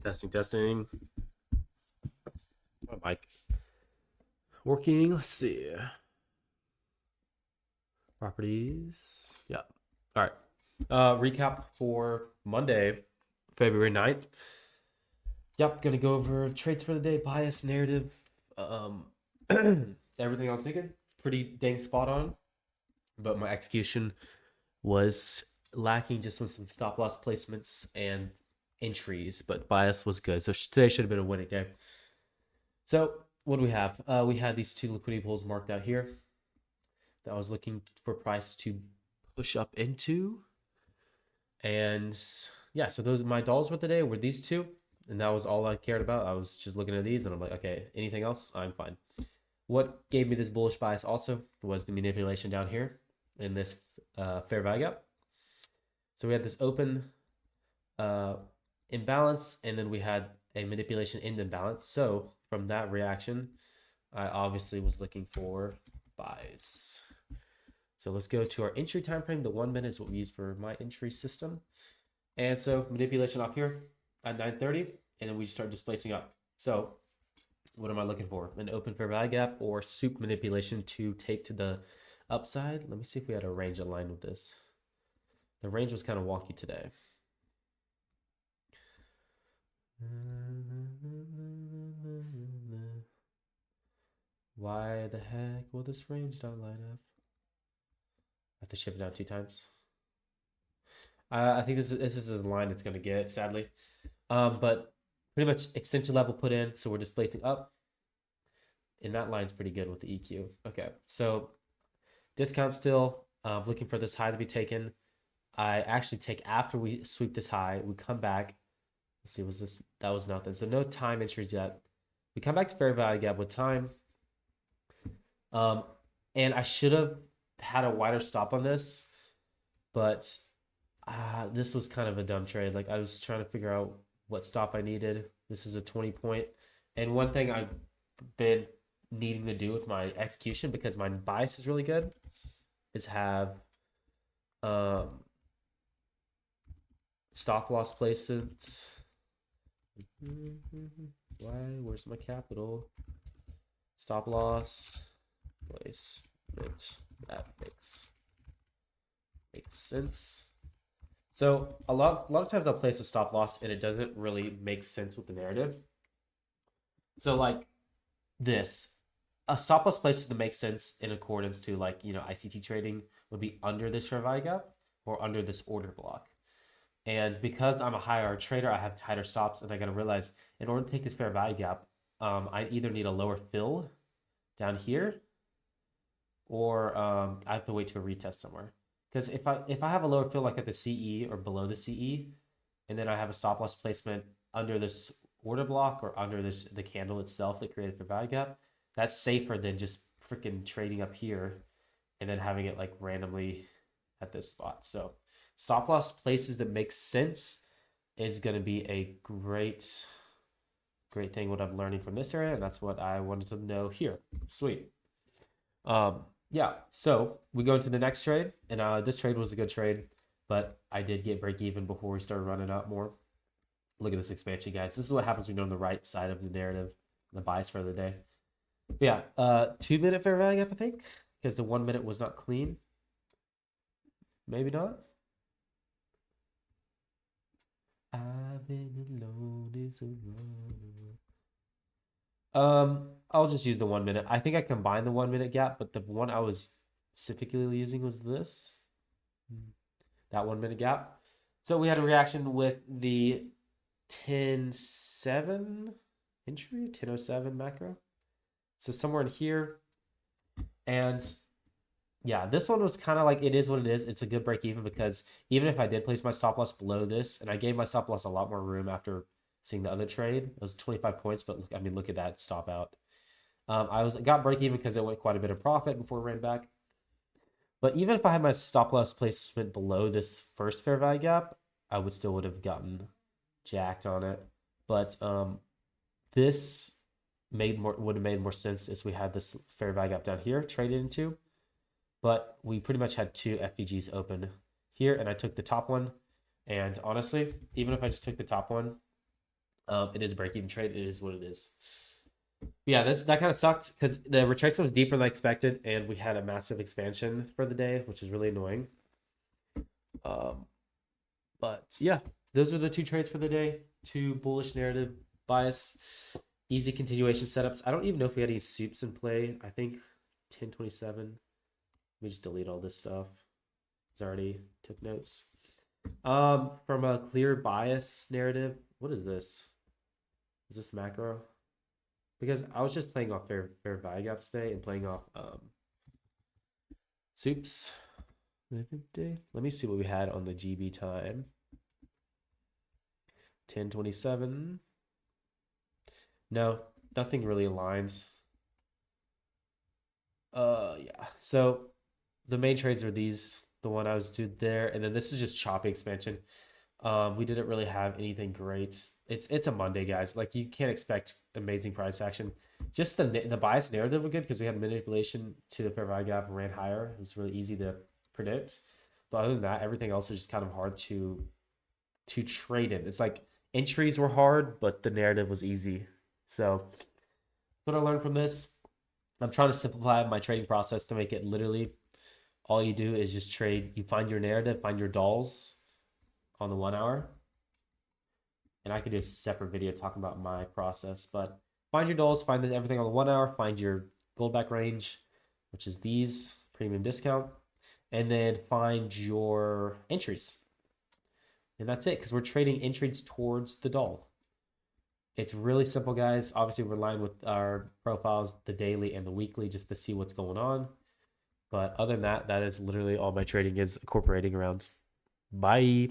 Testing, testing. My mic working. Let's see. Properties. Yeah. All right. Recap for Monday, February 9th. Yep. Gonna go over trades for the day, bias, narrative, um, everything I was thinking. Pretty dang spot on. But my execution was lacking just with some stop loss placements and entries, but bias was good. So today should have been a winning day. So what do we have? We had these two liquidity pools marked out here that I was looking for price to push up into. And yeah, so those my dolls for the day were these two. And that was all I cared about. I was just looking at these and I'm like, okay, anything else? I'm fine. What gave me this bullish bias also was the manipulation down here in this fair value gap. So we had this open imbalance, and then we had a manipulation in the imbalance. So from that reaction, I obviously was looking for buys. So let's go to our entry time frame. The 1 minute is what we use for my entry system. And so manipulation up here at 9:30, and then we start displacing up. So what am I looking for? An open fair value gap or soup manipulation to take to the upside? Let me see if we had a range aligned with this. The range was kind of wonky today. Why the heck will this range not line up? I have to shift it down 2 times. I think this is a line it's going to get, sadly. But pretty much extension level put in, so we're displacing up. And that line's pretty good with the EQ. Okay, so discount still. Looking for this high to be taken. I actually take after we sweep this high. We come back. Let's see, was this? That was nothing. So no time entries yet. We come back to fair value gap with time. And I should have had a wider stop on this, but this was kind of a dumb trade. Like I was trying to figure out what stop I needed. This is a 20 point. And one thing I've been needing to do with my execution, because my bias is really good, is have stop loss placement. Why? Where's my capital? Stop loss placement. That makes sense. So a lot of times I'll place a stop loss and it doesn't really make sense with the narrative. So like this, a stop loss place that makes sense in accordance to like, ICT trading would be under this fair value gap or under this order block. And because I'm a higher trader, I have tighter stops, and I got to realize in order to take this fair value gap, I either need a lower fill down here, or I have to wait to a retest somewhere. Because if I have a lower fill like at the CE or below the CE, and then I have a stop loss placement under this order block or under the candle itself that created the value gap, that's safer than just freaking trading up here and then having it like randomly at this spot. So stop loss places that make sense is going to be a great thing what I'm learning from this area, and that's what I wanted to know here. Sweet. Yeah, so we go into the next trade, and this trade was a good trade, but I did get break even before we started running out more. Look at this expansion, guys. This is what happens when you're on the right side of the narrative, the bias for the day. But yeah, 2 minute fair value gap, I think, because the 1 minute was not clean. Maybe not. I've been alone is a I'll just use the 1 minute. I think I combined the 1 minute gap, but the one I was specifically using was this. That 1 minute gap. So we had a reaction with the 10.7 entry, 10.07 macro. So somewhere in here. And yeah, this one was kind of like, it is what it is. It's a good break even, because even if I did place my stop loss below this, and I gave my stop loss a lot more room after seeing the other trade, it was 25 points, but look at that stop out. I got break even because it went quite a bit of profit before it ran back. But even if I had my stop loss placement below this first fair value gap, I would have gotten jacked on it. But this would have made more sense as we had this fair value gap down here traded into. But we pretty much had two FVGs open here, and I took the top one. And honestly, even if I just took the top one, It is a break-even trade. It is what it is. Yeah, that kind of sucked because the retracement was deeper than I expected, and we had a massive expansion for the day, which is really annoying. Um, but yeah, those are the two trades for the day. Two bullish narrative bias, easy continuation setups. I don't even know if we had any soups in play. I think 1027. Let me just delete all this stuff. I already took notes. From a clear bias narrative, what is this? Is this macro? Because I was just playing off fair value gaps today and playing off soups. Let me see what we had on the GB time. 1027. No, nothing really aligns. Yeah. So the main trades are these. The one I was doing there, and then this is just choppy expansion. We didn't really have anything great. It's a Monday, guys. Like you can't expect amazing price action. Just the bias narrative was good because we had manipulation to the fair value gap and ran higher. It was really easy to predict. But other than that, everything else was just kind of hard to trade in. It's like entries were hard, but the narrative was easy. So what I learned from this, I'm trying to simplify my trading process to make it literally all you do is just trade. You find your narrative, find your dolls on the 1 hour. And I could do a separate video talking about my process, but find your dolls, find everything on the 1 hour, find your gold back range, which is these premium discount, and then find your entries. And that's it, because we're trading entries towards the doll. It's really simple, guys. Obviously, we're aligned with our profiles, the daily and the weekly, just to see what's going on. But other than that, that is literally all my trading is incorporating around. Bye.